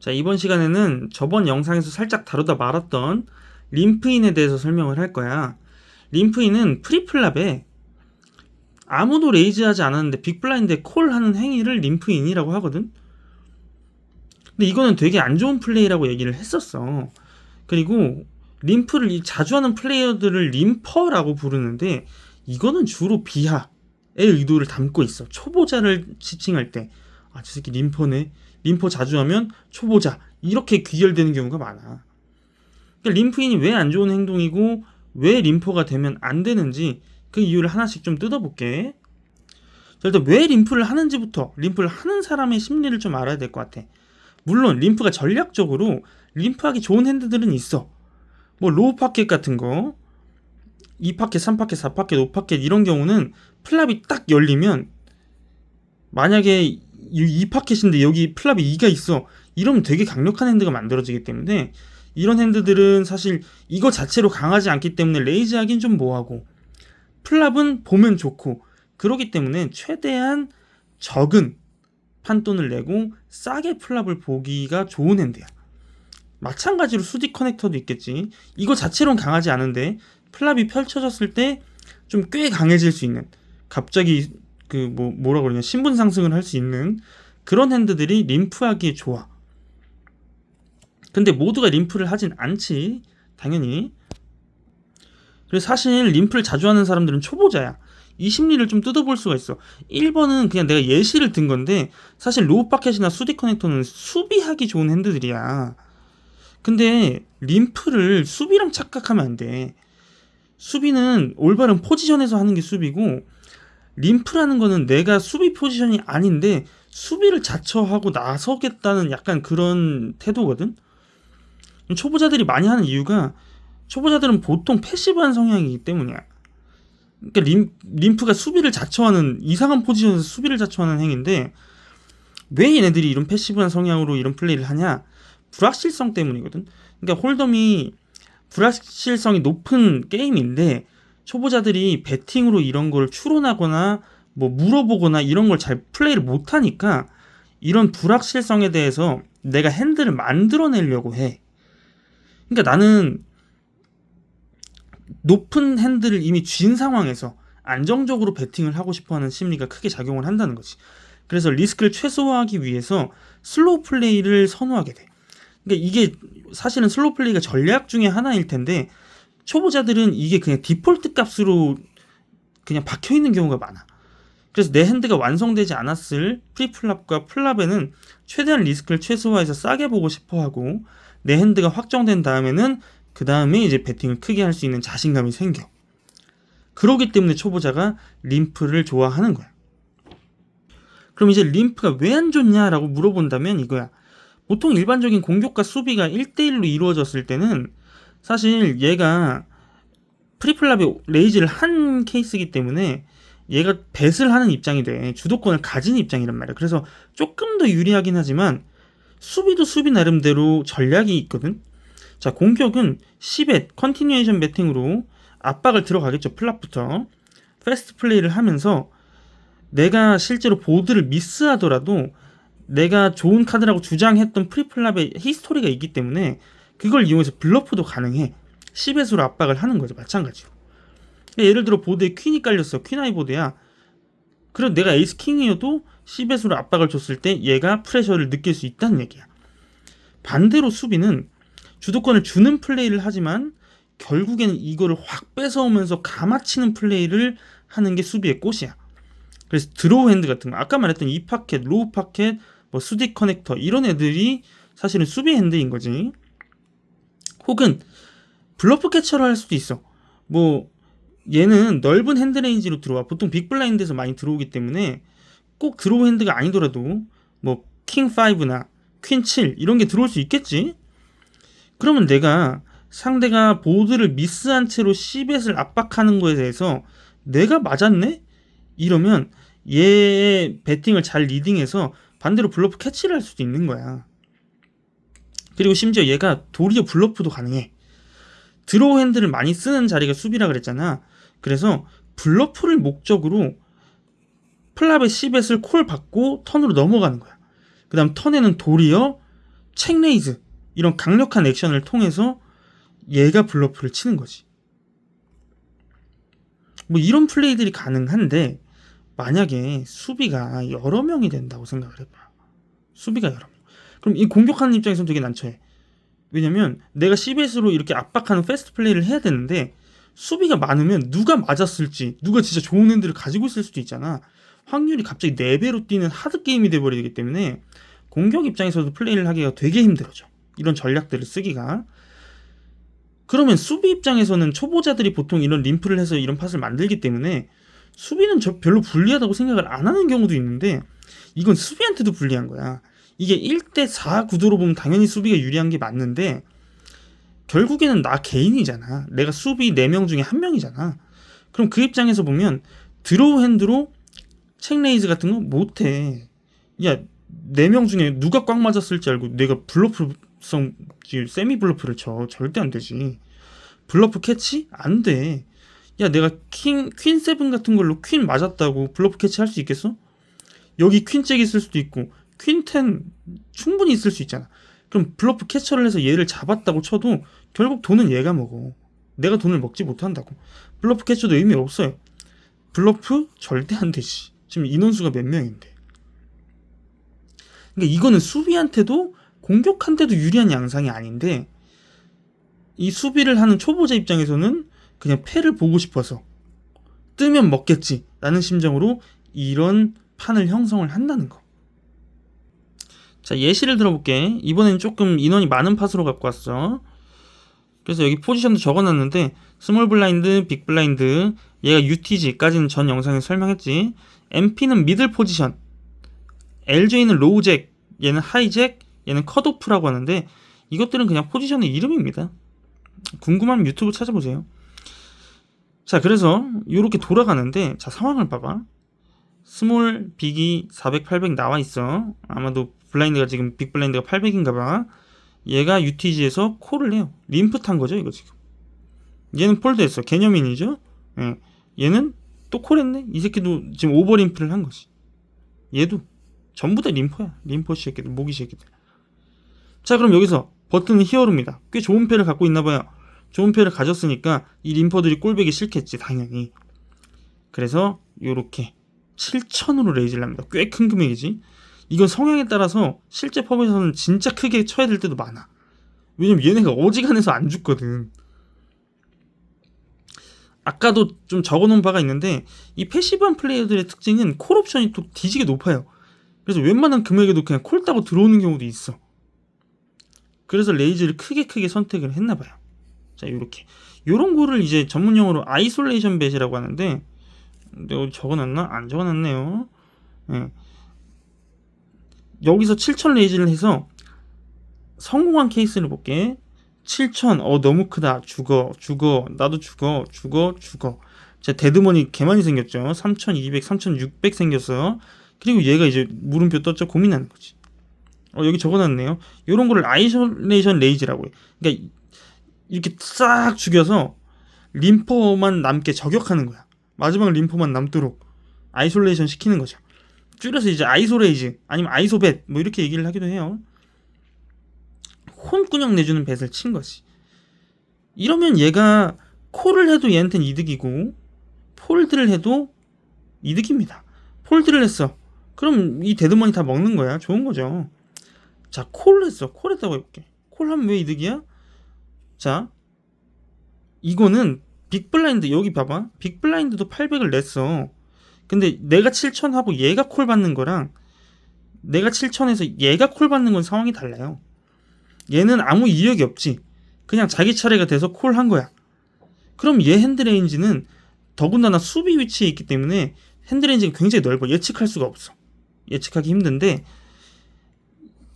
자, 이번 시간에는 저번 영상에서 살짝 다루다 말았던 림프인에 대해서 설명을 할 거야. 림프인은 프리플랍에 아무도 레이즈하지 않았는데 빅블라인드에 콜하는 행위를 림프인이라고 하거든. 근데 이거는 되게 안 좋은 플레이라고 얘기를 했었어. 그리고 림프를 자주 하는 플레이어들을 림퍼라고 부르는데 이거는 주로 비하의 의도를 담고 있어. 초보자를 지칭할 때 저 새끼 림퍼네, 림퍼 자주 하면 초보자, 이렇게 귀결되는 경우가 많아. 그러니까 림프인이 왜 안 좋은 행동이고 왜 림퍼가 되면 안 되는지 그 이유를 하나씩 좀 뜯어볼게. 자, 일단 왜 림프를 하는지부터, 림프를 하는 사람의 심리를 좀 알아야 될 것 같아. 물론 림프가 전략적으로 림프하기 좋은 핸드들은 있어. 뭐 로우 파켓 같은 거, 2파켓, 3파켓, 4파켓, 5파켓 이런 경우는 플랍이 딱 열리면, 만약에 2파켓인데 여기 플랍이 2가 있어, 이러면 되게 강력한 핸드가 만들어지기 때문에 이런 핸드들은 사실 이거 자체로 강하지 않기 때문에 레이즈 하긴 좀 뭐하고, 플랍은 보면 좋고, 그러기 때문에 최대한 적은 판돈을 내고 싸게 플랍을 보기가 좋은 핸드야. 마찬가지로 수직 커넥터도 있겠지. 이거 자체로는 강하지 않은데 플랍이 펼쳐졌을 때 좀 꽤 강해질 수 있는, 갑자기 뭐라 그러냐, 신분 상승을 할 수 있는 그런 핸드들이 림프하기에 좋아. 근데 모두가 림프를 하진 않지, 당연히. 그래서 사실 림프를 자주 하는 사람들은 초보자야. 이 심리를 좀 뜯어볼 수가 있어. 1번은 그냥 내가 예시를 든 건데, 사실 로우 파켓이나 수직 커넥터는 수비하기 좋은 핸드들이야. 근데 림프를 수비랑 착각하면 안 돼. 수비는 올바른 포지션에서 하는 게 수비고, 림프라는 거는 내가 수비 포지션이 아닌데 수비를 자처하고 나서겠다는 약간 그런 태도거든. 초보자들이 많이 하는 이유가, 초보자들은 보통 패시브한 성향이기 때문이야. 그러니까 림프가 수비를 자처하는, 이상한 포지션에서 수비를 자처하는 행위인데, 왜 얘네들이 이런 패시브한 성향으로 이런 플레이를 하냐? 불확실성 때문이거든. 그러니까 홀덤이 불확실성이 높은 게임인데 초보자들이 배팅으로 이런 걸 추론하거나 뭐 물어보거나 이런 걸 잘 플레이를 못하니까 이런 불확실성에 대해서 내가 핸들을 만들어내려고 해. 그러니까 나는 높은 핸들을 이미 쥔 상황에서 안정적으로 배팅을 하고 싶어하는 심리가 크게 작용을 한다는 거지. 그래서 리스크를 최소화하기 위해서 슬로우 플레이를 선호하게 돼. 그러니까 이게 사실은 슬로우 플레이가 전략 중에 하나일 텐데 초보자들은 이게 그냥 디폴트 값으로 그냥 박혀 있는 경우가 많아. 그래서 내 핸드가 완성되지 않았을 프리플랍과 플랍에는 최대한 리스크를 최소화해서 싸게 보고 싶어 하고, 내 핸드가 확정된 다음에는 그 다음에 이제 배팅을 크게 할 수 있는 자신감이 생겨. 그러기 때문에 초보자가 림프를 좋아하는 거야. 그럼 이제 림프가 왜 안 좋냐라고 물어본다면 이거야. 보통 일반적인 공격과 수비가 1대1로 이루어졌을 때는 사실 얘가 프리플랍에 레이즈를 한 케이스이기 때문에 얘가 뱃을 하는 입장이 돼. 주도권을 가진 입장이란 말이야. 그래서 조금 더 유리하긴 하지만 수비도 수비 나름대로 전략이 있거든. 자, 공격은 10의 컨티뉴에이션 배팅으로 압박을 들어가겠죠. 플랍부터 패스트 플레이를 하면서 내가 실제로 보드를 미스하더라도 내가 좋은 카드라고 주장했던 프리플랍의 히스토리가 있기 때문에 그걸 이용해서 블러프도 가능해. 10에서로 압박을 하는 거죠. 마찬가지로. 예를 들어 보드에 퀸이 깔렸어. 퀸 하이 보드야. 그래도 내가 에이스 킹이어도 10에서로 압박을 줬을 때 얘가 프레셔를 느낄 수 있다는 얘기야. 반대로 수비는 주도권을 주는 플레이를 하지만 결국에는 이거를 확 뺏어오면서 감아치는 플레이를 하는 게 수비의 꽃이야. 그래서 드로우 핸드 같은 거, 아까 말했던 2파켓, 로우 파켓, 뭐 수직 커넥터 이런 애들이 사실은 수비 핸드인 거지. 혹은 블러프 캐쳐를 할 수도 있어. 뭐 얘는 넓은 핸드 레인지로 들어와. 보통 빅블라인드에서 많이 들어오기 때문에 꼭 드로우 핸드가 아니더라도 뭐 킹 5나 퀸 7 이런 게 들어올 수 있겠지. 그러면 내가 상대가 보드를 미스한 채로 C벳을 압박하는 거에 대해서 내가 맞았네? 이러면 얘의 배팅을 잘 리딩해서 반대로 블러프 캐치를 할 수도 있는 거야. 그리고 심지어 얘가 도리어 블러프도 가능해. 드로우 핸드를 많이 쓰는 자리가 수비라 그랬잖아. 그래서 블러프를 목적으로 플랍의 10벳을 콜 받고 턴으로 넘어가는 거야. 그 다음 턴에는 도리어 책레이즈 이런 강력한 액션을 통해서 얘가 블러프를 치는 거지. 뭐 이런 플레이들이 가능한데 만약에 수비가 여러 명이 된다고 생각을 해봐. 수비가 여러 명. 그럼 이 공격하는 입장에서는 되게 난처해. 왜냐면 내가 CBS로 이렇게 압박하는 패스트 플레이를 해야 되는데 수비가 많으면 누가 맞았을지, 누가 진짜 좋은 핸들을 가지고 있을 수도 있잖아. 확률이 갑자기 4배로 뛰는 하드게임이 돼버리기 때문에 공격 입장에서도 플레이를 하기가 되게 힘들어져. 이런 전략들을 쓰기가. 그러면 수비 입장에서는 초보자들이 보통 이런 림프를 해서 이런 팟을 만들기 때문에 수비는 별로 불리하다고 생각을 안 하는 경우도 있는데 이건 수비한테도 불리한 거야. 이게 1대4 구도로 보면 당연히 수비가 유리한 게 맞는데 결국에는 나 개인이잖아. 내가 수비 4명 중에 1명이잖아. 그럼 그 입장에서 보면 드로우 핸드로 책레이즈 같은 거 못해. 야, 4명 중에 누가 꽉 맞았을지 알고 내가 블러프성 세미 블러프를 쳐. 절대 안 되지. 블러프 캐치? 안 돼. 야, 내가 퀸 세븐 같은 걸로 퀸 맞았다고 블러프 캐치 할 수 있겠어? 여기 퀸 잭 있을 수도 있고 퀸 10 충분히 있을 수 있잖아. 그럼 블러프 캐처를 해서 얘를 잡았다고 쳐도 결국 돈은 얘가 먹어. 내가 돈을 먹지 못한다고. 블러프 캐쳐도 의미 없어요. 블러프 절대 안 되지. 지금 인원수가 몇 명인데. 그러니까 이거는 수비한테도 공격한테도 유리한 양상이 아닌데 이 수비를 하는 초보자 입장에서는 그냥 패를 보고 싶어서 뜨면 먹겠지 라는 심정으로 이런 판을 형성을 한다는 거. 자, 예시를 들어볼게. 이번엔 조금 인원이 많은 팟으로 갖고 왔어. 그래서 여기 포지션도 적어놨는데 스몰 블라인드, 빅 블라인드, 얘가 UTG까지는 전 영상에서 설명했지. MP는 미들 포지션, LJ는 로우 잭, 얘는 하이 잭, 얘는 컷오프라고 하는데 이것들은 그냥 포지션의 이름입니다. 궁금하면 유튜브 찾아보세요. 자, 그래서 이렇게 돌아가는데 자, 상황을 봐봐. 스몰, 빅이 400, 800 나와 있어. 아마도 블라인드가 지금 빅 블라인드가 800인가 봐. 얘가 UTG에서 콜을 해요. 림프 탄 거죠, 이거 지금. 얘는 폴드했어. 개념인이죠. 예. 얘는 또 콜했네. 이 새끼도 지금 오버 림프를 한 거지. 얘도 전부 다 림퍼야. 림퍼 새끼들, 모기 새끼들. 자, 그럼 여기서 버튼은 히어로입니다. 꽤 좋은 패를 갖고 있나 봐요. 좋은 패를 가졌으니까 이 림퍼들이 꼴배기 싫겠지, 당연히. 그래서 요렇게 7,000으로 레이즈를 합니다. 꽤 큰 금액이지. 이건 성향에 따라서 실제 펍에서는 진짜 크게 쳐야 될 때도 많아. 왜냐면 얘네가 어지간해서 안 죽거든. 아까도 좀 적어놓은 바가 있는데 이 패시브한 플레이어들의 특징은 콜 옵션이 또 뒤지게 높아요. 그래서 웬만한 금액에도 그냥 콜 따고 들어오는 경우도 있어. 그래서 레이즈를 크게 선택을 했나봐요. 자, 요렇게 요런 거를 이제 전문용어로 아이솔레이션 벳이라고 하는데 내가 적어놨나? 안 적어놨네요. 예. 여기서 7,000 레이즈를 해서 성공한 케이스를 볼게. 7,000 너무 크다. 죽어 나도 죽어. 자, 데드머니 개 많이 생겼죠. 3,200 3,600 생겼어요. 그리고 얘가 이제 물음표 떴죠. 고민하는 거지. 여기 적어놨네요. 요런 거를 아이솔레이션 레이즈라고 해. 그러니까 이렇게 싹 죽여서 림퍼만 남게 저격하는 거야. 마지막 림퍼만 남도록 아이솔레이션 시키는 거죠. 줄여서 이제 아이소레이즈 아니면 아이소벳 뭐 이렇게 얘기를 하기도 해요. 혼꾸녕 내주는 벳을 친 거지. 이러면 얘가 콜을 해도 얘한테는 이득이고 폴드를 해도 이득입니다. 폴드를 했어. 그럼 이 데드머니 다 먹는 거야. 좋은 거죠. 자, 콜을 했어. 콜했다고 해볼게. 콜하면 왜 이득이야? 자, 이거는 빅블라인드 여기 봐봐. 빅블라인드도 800을 냈어. 근데 내가 7,000 하고 얘가 콜 받는 거랑 내가 7,000에서 얘가 콜 받는 건 상황이 달라요. 얘는 아무 이력이 없지. 그냥 자기 차례가 돼서 콜 한 거야. 그럼 얘 핸드레인지는 더군다나 수비 위치에 있기 때문에 핸드레인지가 굉장히 넓어. 예측할 수가 없어. 예측하기 힘든데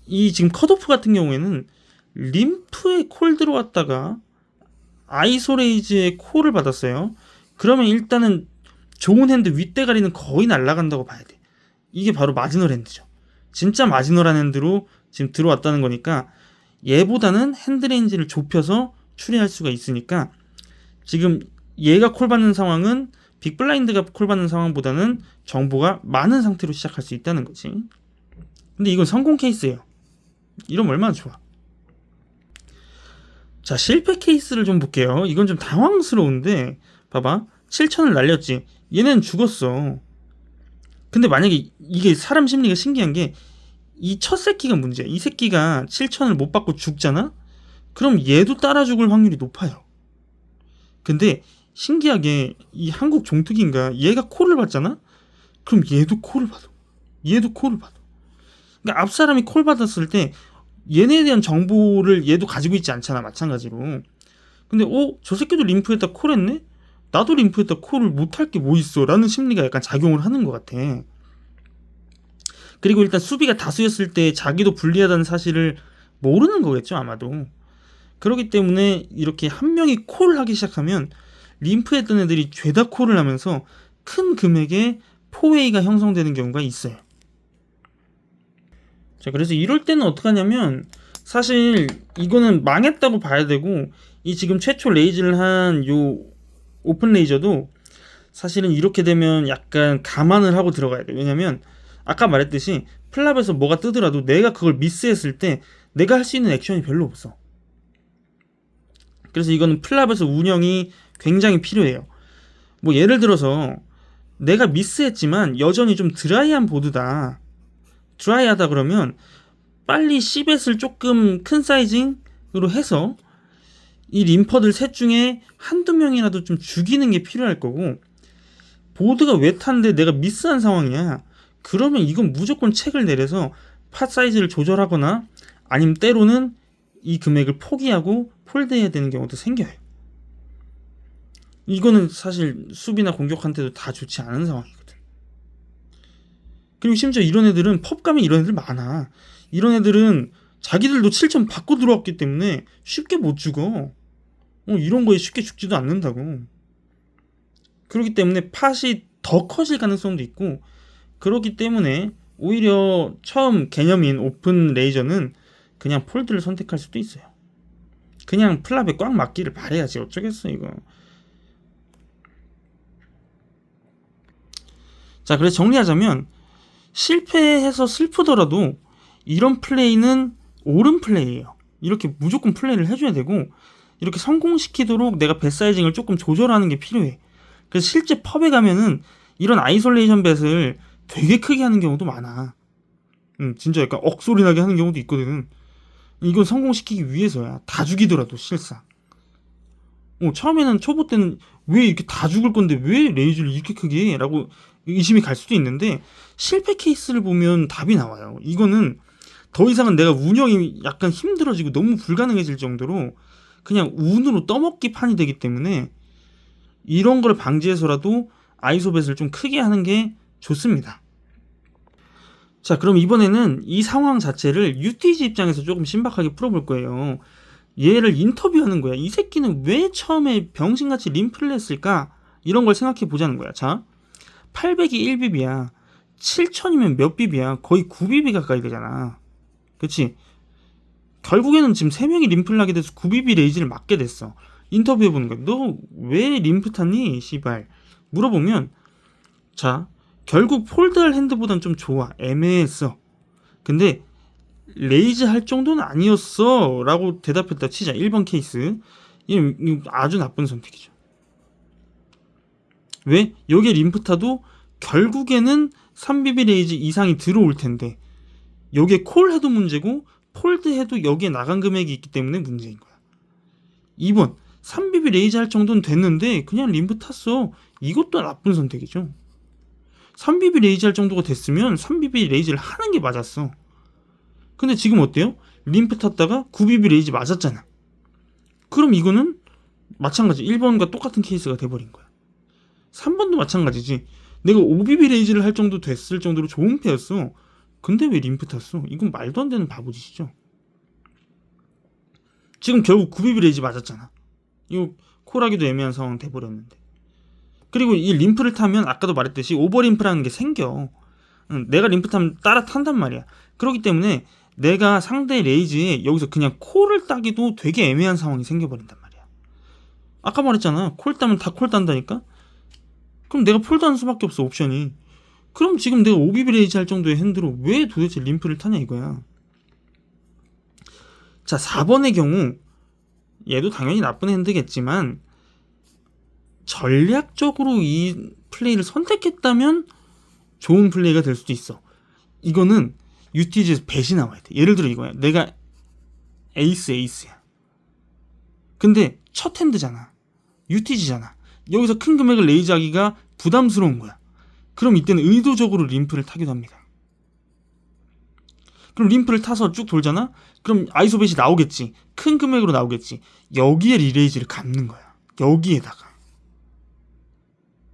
이 지금 컷오프 같은 경우에는 림프에 콜 들어왔다가 아이소레이즈에 콜을 받았어요. 그러면 일단은 좋은 핸드 윗대가리는 거의 날아간다고 봐야 돼. 이게 바로 마지널 핸드죠. 진짜 마지널한 핸드로 지금 들어왔다는 거니까 얘보다는 핸드레인지를 좁혀서 추리할 수가 있으니까 지금 얘가 콜 받는 상황은 빅블라인드가 콜 받는 상황보다는 정보가 많은 상태로 시작할 수 있다는 거지. 근데 이건 성공 케이스예요. 이러면 얼마나 좋아. 자, 실패 케이스를 좀 볼게요. 이건 좀 당황스러운데 봐봐. 7천을 날렸지. 얘는 죽었어. 근데 만약에 이게 사람 심리가 신기한 게 이 첫 새끼가 문제야. 이 새끼가 7천을 못 받고 죽잖아? 그럼 얘도 따라 죽을 확률이 높아요. 근데 신기하게 이 한국 종특인가 얘가 콜을 받잖아? 그럼 얘도 콜을 받아. 얘도 콜을 받아. 그러니까 앞 사람이 콜 받았을 때 얘네에 대한 정보를 얘도 가지고 있지 않잖아. 마찬가지로. 근데 저 새끼도 림프에다 콜했네? 나도 림프에다 콜을 못할 게 뭐 있어? 라는 심리가 약간 작용을 하는 것 같아. 그리고 일단 수비가 다수였을 때 자기도 불리하다는 사실을 모르는 거겠죠, 아마도. 그렇기 때문에 이렇게 한 명이 콜을 하기 시작하면 림프에 있던 애들이 죄다 콜을 하면서 큰 금액의 포웨이가 형성되는 경우가 있어요. 자, 그래서 이럴 때는 어떻게 하냐면 사실 이거는 망했다고 봐야 되고, 이 지금 최초 레이즈를 한 요 오픈 레이저도 사실은 이렇게 되면 약간 감안을 하고 들어가야 돼. 왜냐면 아까 말했듯이 플랍에서 뭐가 뜨더라도 내가 그걸 미스했을 때 내가 할 수 있는 액션이 별로 없어. 그래서 이거는 플랍에서 운영이 굉장히 필요해요. 뭐 예를 들어서 내가 미스했지만 여전히 좀 드라이한 보드다. 드라이하다 그러면 빨리 C벳을 조금 큰 사이징으로 해서 이 림퍼들 셋 중에 한두 명이라도 좀 죽이는 게 필요할 거고, 보드가 웨트한데 내가 미스한 상황이야. 그러면 이건 무조건 책을 내려서 팟 사이즈를 조절하거나 아니면 때로는 이 금액을 포기하고 폴드해야 되는 경우도 생겨요. 이거는 사실 수비나 공격한테도 다 좋지 않은 상황이거든. 그리고 심지어 이런 애들은 펍 가면 이런 애들 많아. 이런 애들은 자기들도 7점 받고 들어왔기 때문에 쉽게 못 죽어. 이런 거에 쉽게 죽지도 않는다고. 그렇기 때문에 팟이 더 커질 가능성도 있고, 그렇기 때문에 오히려 처음 개념인 오픈 레이저는 그냥 폴드를 선택할 수도 있어요. 그냥 플랍에 꽉 맞기를 바라야지 어쩌겠어 이거. 자, 그래서 정리하자면 실패해서 슬프더라도 이런 플레이는 옳은 플레이예요. 이렇게 무조건 플레이를 해줘야 되고, 이렇게 성공시키도록 내가 배 사이징을 조금 조절하는 게 필요해. 그래서 실제 펍에 가면은 이런 아이솔레이션 뱃을 되게 크게 하는 경우도 많아. 진짜 약간 억소리 나게 하는 경우도 있거든. 이건 성공시키기 위해서야. 다 죽이더라도 실상. 처음에는 초보 때는 왜 이렇게 다 죽을 건데 왜 레이즈를 이렇게 크게 해? 라고 의심이 갈 수도 있는데, 실패 케이스를 보면 답이 나와요. 이거는 더 이상은 내가 운영이 약간 힘들어지고 너무 불가능해질 정도로 그냥 운으로 떠먹기 판이 되기 때문에 이런 걸 방지해서라도 아이소벳을 좀 크게 하는 게 좋습니다. 자, 그럼 이번에는 이 상황 자체를 UTG 입장에서 조금 신박하게 풀어볼 거예요. 얘를 인터뷰하는 거야. 이 새끼는 왜 처음에 병신같이 림프를 했을까? 이런 걸 생각해 보자는 거야. 자, 800이 1bb야. 7000이면 몇 bb야? 거의 9bb 가까이 되잖아. 그치? 결국에는 지금 3명이 림프를 하게 돼서 9bb 레이즈를 맞게 됐어. 인터뷰해보는 거야. 너 왜 림프 탔니? 씨발. 물어보면, 자, 결국 폴드할 핸드보단 좀 좋아. 애매했어. 근데 레이즈 할 정도는 아니었어 라고 대답했다 치자. 1번 케이스. 이거 아주 나쁜 선택이죠. 왜? 여기에 림프 타도 결국에는 3bb 레이즈 이상이 들어올 텐데, 여기에 콜 해도 문제고 폴드 해도 여기에 나간 금액이 있기 때문에 문제인 거야. 2번 3bb 레이즈 할 정도는 됐는데 그냥 림프 탔어. 이것도 나쁜 선택이죠. 3bb 레이즈 할 정도가 됐으면 3bb 레이즈를 하는 게 맞았어. 근데 지금 어때요? 림프 탔다가 9bb 레이즈 맞았잖아. 그럼 이거는 마찬가지 1번과 똑같은 케이스가 돼버린 거야. 3번도 마찬가지지. 내가 5bb 레이즈를 할 정도 됐을 정도로 좋은 패였어. 근데 왜 림프 탔어? 이건 말도 안 되는 바보짓이죠. 지금 결국 9bb 레이즈 맞았잖아. 이거 콜하기도 애매한 상황 돼버렸는데. 그리고 이 림프를 타면 아까도 말했듯이 오버림프라는 게 생겨. 내가 림프 타면 따라 탄단 말이야. 그렇기 때문에 내가 상대 레이즈에 여기서 그냥 콜을 따기도 되게 애매한 상황이 생겨버린단 말이야. 아까 말했잖아. 콜 따면 다 콜 딴다니까? 그럼 내가 폴드하는 수밖에 없어, 옵션이. 그럼 지금 내가 5bb 레이즈 할 정도의 핸드로 왜 도대체 림프를 타냐 이거야. 자, 4번의 경우 얘도 당연히 나쁜 핸드겠지만 전략적으로 이 플레이를 선택했다면 좋은 플레이가 될 수도 있어. 이거는 UTG에서 배시 나와야 돼. 예를 들어 이거야. 내가 에이스야. 근데 첫 핸드잖아. UTG잖아. 여기서 큰 금액을 레이즈하기가 부담스러운 거야. 그럼 이때는 의도적으로 림프를 타기도 합니다. 그럼 림프를 타서 쭉 돌잖아? 그럼 아이소벳이 나오겠지. 큰 금액으로 나오겠지. 여기에 리레이즈를 감는 거야. 여기에다가.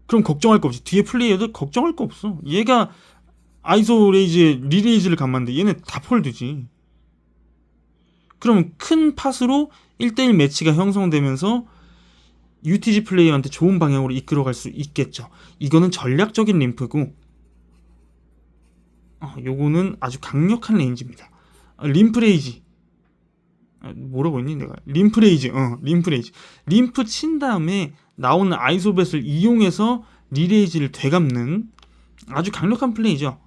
그럼 걱정할 거 없지. 뒤에 플레이어도 걱정할 거 없어. 얘가 아이소 레이즈에 리레이즈를 감았는데 얘네 다 폴드지. 그러면 큰 팟으로 1대1 매치가 형성되면서 UTG 플레이어한테 좋은 방향으로 이끌어갈 수 있겠죠. 이거는 전략적인 림프고 요거는 아주 강력한 레인지입니다. 림프레이지 뭐라고 했니 내가? 림프레이지. 림프 친 다음에 나오는 아이소벳을 이용해서 리레이지를 되감는 아주 강력한 플레이죠.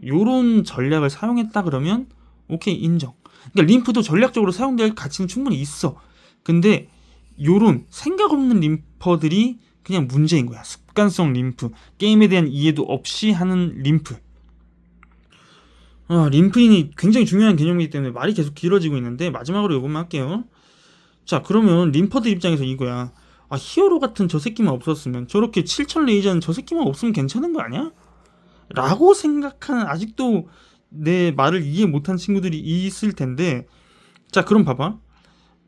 요런 전략을 사용했다 그러면 오케이, 인정. 그러니까 림프도 전략적으로 사용될 가치는 충분히 있어. 근데 요런 생각 없는 림퍼들이 그냥 문제인 거야. 습관성 림프, 게임에 대한 이해도 없이 하는 림프. 림프인이 굉장히 중요한 개념이기 때문에 말이 계속 길어지고 있는데 마지막으로 요것만 할게요. 자, 그러면 림퍼들 입장에서 이거야. 히어로 같은 저 새끼만 없었으면, 저렇게 7000 레이저는 저 새끼만 없으면 괜찮은 거 아니야? 라고 생각하는, 아직도 내 말을 이해 못한 친구들이 있을 텐데, 자, 그럼 봐봐.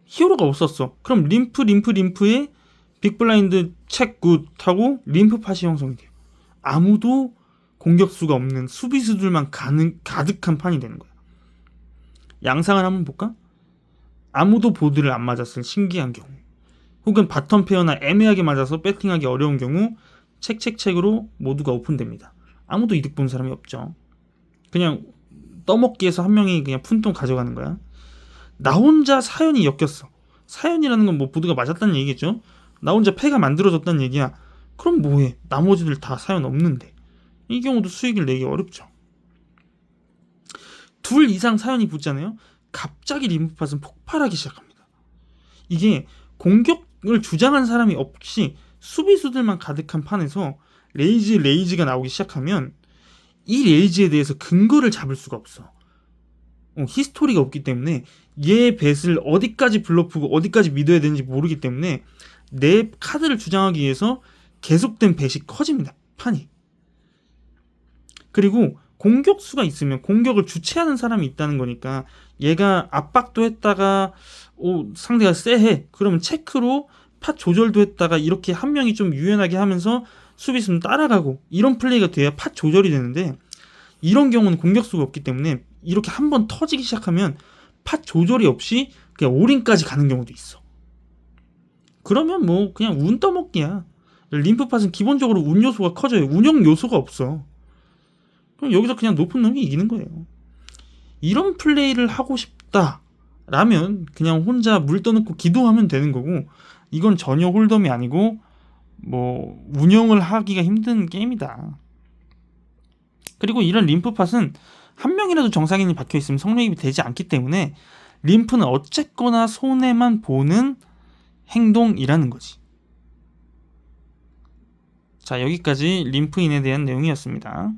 히어로가 없었어. 그럼 림프에 빅블라인드 책 굿 하고 림프 팟이 형성이 돼요. 아무도 공격수가 없는 수비수들만 가득한 판이 되는 거야. 양상을 한번 볼까? 아무도 보드를 안 맞았을 신기한 경우, 혹은 바텀 페어나 애매하게 맞아서 배팅하기 어려운 경우 책으로 모두가 오픈됩니다. 아무도 이득 본 사람이 없죠. 그냥 떠먹기 해서 한 명이 그냥 푼돈 가져가는 거야. 나 혼자 사연이 엮였어. 사연이라는 건 뭐 보드가 맞았다는 얘기겠죠. 나 혼자 패가 만들어졌다는 얘기야. 그럼 뭐해? 나머지들 다 사연 없는데. 이 경우도 수익을 내기 어렵죠. 둘 이상 사연이 붙잖아요. 갑자기 림프팟은 폭발하기 시작합니다. 이게 공격을 주장한 사람이 없이 수비수들만 가득한 판에서 레이즈가 나오기 시작하면 이 레이즈에 대해서 근거를 잡을 수가 없어. 히스토리가 없기 때문에 얘 뱃을 어디까지 블러프고 어디까지 믿어야 되는지 모르기 때문에 내 카드를 주장하기 위해서 계속된 뱃이 커집니다. 판이. 그리고 공격수가 있으면 공격을 주체하는 사람이 있다는 거니까 얘가 압박도 했다가 상대가 세해. 그러면 체크로 팟 조절도 했다가 이렇게 한 명이 좀 유연하게 하면서 수비수는 따라가고, 이런 플레이가 돼야 팟 조절이 되는데, 이런 경우는 공격수가 없기 때문에 이렇게 한번 터지기 시작하면 팟 조절이 없이 그냥 올인까지 가는 경우도 있어. 그러면 뭐 그냥 운 떠먹기야. 림프팟은 기본적으로 운 요소가 커져요. 운영 요소가 없어. 그럼 여기서 그냥 높은 놈이 이기는 거예요. 이런 플레이를 하고 싶다라면 그냥 혼자 물 떠놓고 기도하면 되는 거고, 이건 전혀 홀덤이 아니고 뭐 운영을 하기가 힘든 게임이다. 그리고 이런 림프팟은 한 명이라도 정상인이 박혀있으면 성립이 되지 않기 때문에 림프는 어쨌거나 손해만 보는 행동이라는 거지. 자, 여기까지 림프인에 대한 내용이었습니다.